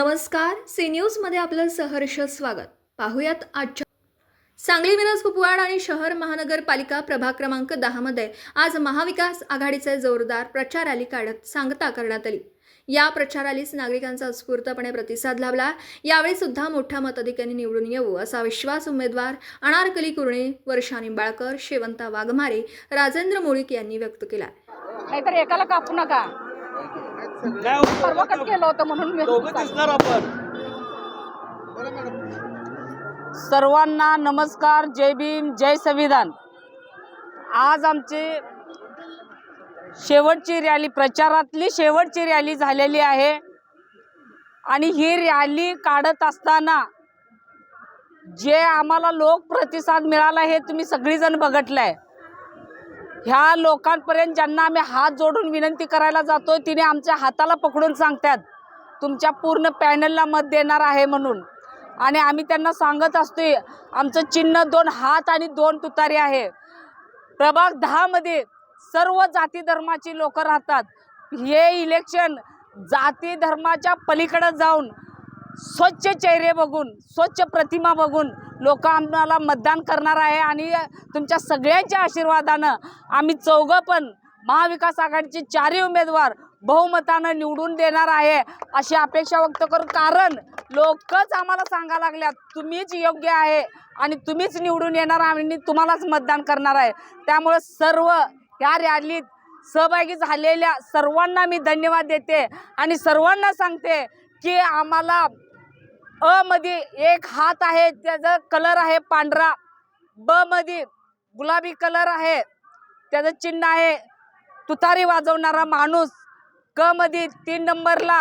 नमस्कार, सी न्यूजमध्ये आपलं सहर्ष स्वागत. पाहुयात आजच्या सांगली, मिरज, कुपवाड आणि शहर महानगरपालिका प्रभाग क्रमांक 10 मध्ये आज महाविकास आघाडीचे जोरदार प्रचार रॅली काढत सांगता करण्यात आली. या प्रचार रॅलीस नागरिकांचा उत्स्फूर्तपणे प्रतिसाद लाभला. यावेळी सुद्धा मोठ्या मताधिक्याने निवडून येऊ असा विश्वास उमेदवार अनारकली कुरणे, वर्षा निंबाळकर, शेवंता वाघमारे, राजेंद्र मुळीक यांनी व्यक्त केला. नाहीतर एकाला कापू नका. परवा कट केलं होतं म्हणून मी सर्वांना नमस्कार, जय भीम, जय संविधान. आज आमची शेवटची रॅली, प्रचारातली शेवटची रॅली झालेली आहे आणि ही रॅली काढत असताना जे आम्हाला लोक प्रतिसाद मिळाला हे तुम्ही सगळीजण बघितलंय. ह्या लोकांपर्यंत ज्यांना आम्ही हात जोडून विनंती करायला जातोय तिने आमच्या हाताला पकडून सांगतात तुमच्या पूर्ण पॅनलला मत देणार आहे म्हणून. आणि आम्ही त्यांना सांगत असतोय आमचं चिन्ह 2 हात आणि 2 तुतारी आहे. प्रभाग 10 मध्ये सर्व जाती धर्माची लोक राहतात. हे इलेक्शन जाती धर्माच्या पलीकडे जाऊन स्वच्छ चेहरे बघून, स्वच्छ प्रतिमा बघून लोक आम्हाला मतदान करणार आहे. आणि तुमच्या सगळ्यांच्या आशीर्वादानं आम्ही चौघं पण महाविकास आघाडीचे 4 उमेदवार बहुमतानं निवडून देणार आहे अशी अपेक्षा व्यक्त करू. कारण लोकच आम्हाला सांगायला लागल्यात तुम्हीच योग्य आहे आणि तुम्हीच निवडून येणार आणि तुम्हालाच मतदान करणार आहे. त्यामुळे सर्व या रॅलीत सहभागी झालेल्या सर्वांना मी धन्यवाद देते आणि सर्वांना सांगते की आम्हाला अ मध्ये 1 हात आहे, त्याचा कलर आहे पांढरा. ब मध्ये गुलाबी कलर आहे, त्याचं चिन्ह आहे तुतारी वाजवणारा माणूस. क मध्ये 3 नंबरला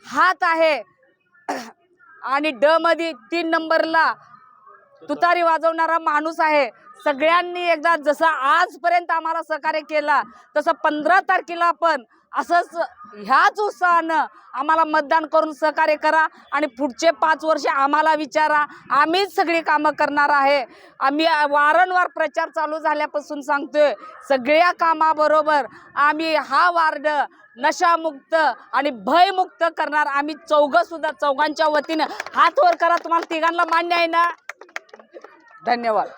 हात आहे आणि ड मध्ये 3 नंबरला तुतारी वाजवणारा माणूस आहे. सगळ्यांनी एकदा जसं आजपर्यंत आम्हाला सहकार्य केला तसं 15 तारखेला पण असंच ह्याच उत्साहानं आम्हाला मतदान करून सहकार्य करा आणि पुढचे 5 वर्ष आम्हाला विचारा. आम्हीच सगळी कामं करणार आहे. आम्ही वारंवार प्रचार चालू झाल्यापासून सांगतोय सगळ्या कामाबरोबर आम्ही हा वार्ड नशामुक्त आणि भयमुक्त करणार. आम्ही चौघंसुद्धा चौघांच्या वतीनं हात वर करा. तुम्हाला तिघांना मान्य आहे ना? धन्यवाद.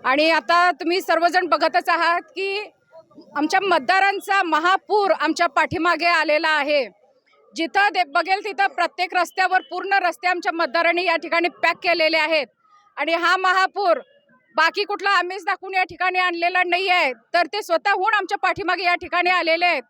आणि आता तुम्ही सर्वजण बघतच आहात की आमच्या मतदारांचा महापूर आमच्या पाठीमागे आलेला आहे. जिथं बघेल तिथं प्रत्येक रस्त्यावर पूर्ण रस्ते आमच्या मतदारांनी या ठिकाणी पॅक केलेले आहेत. आणि हा महापूर बाकी कुठला आम्हीच दाखवून या ठिकाणी आणलेला नाही आहे, तर ते स्वतःहून आमच्या पाठीमागे या ठिकाणी आलेले आहेत.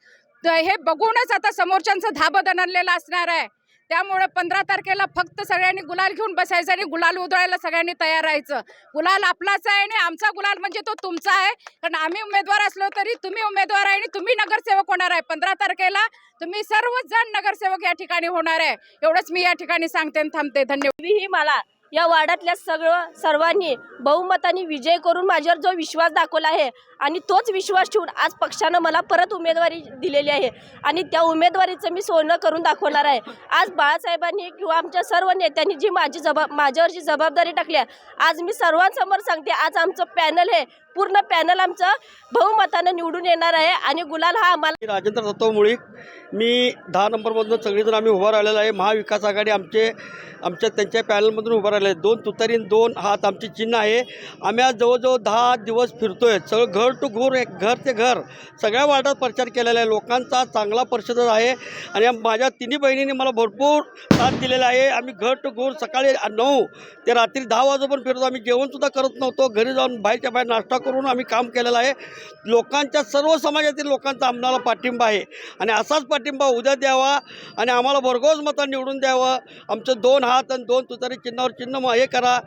तर हे बघूनच आता समोरच्यांचं धाबं दणरलेलं असणार आहे. त्यामुळे 15 तारखेला फक्त सगळ्यांनी गुलाल घेऊन बसायचं आणि गुलाल उधळायला सगळ्यांनी तयार राहायचं. गुलाल आपलाच आहे आणि आमचा गुलाल म्हणजे तो तुमचा आहे. कारण आम्ही उमेदवार असलो तरी तुम्ही उमेदवार आहे आणि तुम्ही नगरसेवक होणार आहे. 15 तारखेला तुम्ही सर्वजण नगरसेवक या ठिकाणी होणार आहे. एवढंच मी या ठिकाणी सांगते आणि थांबते. धन्यवाद. ही मला या वार्डातल्या सर्वांनी बहुमताने विजय करून माझ्यावर जो विश्वास दाखवला आहे आणि तोच विश्वास ठेवून आज पक्षानं मला परत उमेदवारी दिलेली आहे आणि त्या उमेदवारीचं मी सोनं करून दाखवणार आहे. आज बाळासाहेबांनी किंवा आमच्या सर्व नेत्यांनी जी माझ्यावर जी जबाबदारी टाकली आहे, आज मी सर्वांसमोर सांगते आज आमचं पॅनल हे पूर्ण पॅनल आमचं बहुमतानं निवडून येणार आहे आणि गुलाल हा आम्हाला. राजेंद्र दत्तव मुळीक, मी 10 नंबरमधून सगळेजण आम्ही उभं राहिलेलं आहे. महाविकास आघाडी आमच्या त्यांच्या पॅनलमधून उभं राहिलं आहे. 2 तुतारी 2 हात आमची चिन्ह आहे. आम्ही आज जवळजवळ 10 दिवस फिरतोय. सगळं घर टू घर ते घर सगळ्या वार्डात प्रचार केलेला आहे. लोकांचा चांगला परिषद आहे आणि माझ्या 3 बहिणींनी मला भरपूर साथ दिलेला आहे. आम्ही घर टू घर सकाळी 9 ते रात्री 10 वाजेपर्यंत फिरतो. आम्ही जेवणसुद्धा करत नव्हतो. घरी जाऊन बाहेरच्या बाहेर नाश्ता करून आम्ही काम केलेलं आहे. लोकांच्या सर्व समाजातील लोकांचा आम्हाला पाठिंबा आहे आणि असाच पाठिंबा उद्या द्यावा आणि आम्हाला भरघोस मतं निवडून द्यावं. आमचं 2 हात आणि 2 तुतारी चिन्हावर चिन्ह हे करा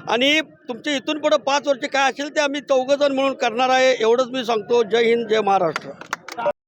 आणि तुमचे इथून पुढं 5 वर्ष काय असेल ते आम्ही चौघजण म्हणून करणार आहे. एवढंच मी सांगतो. जय हिंद, जय महाराष्ट्र.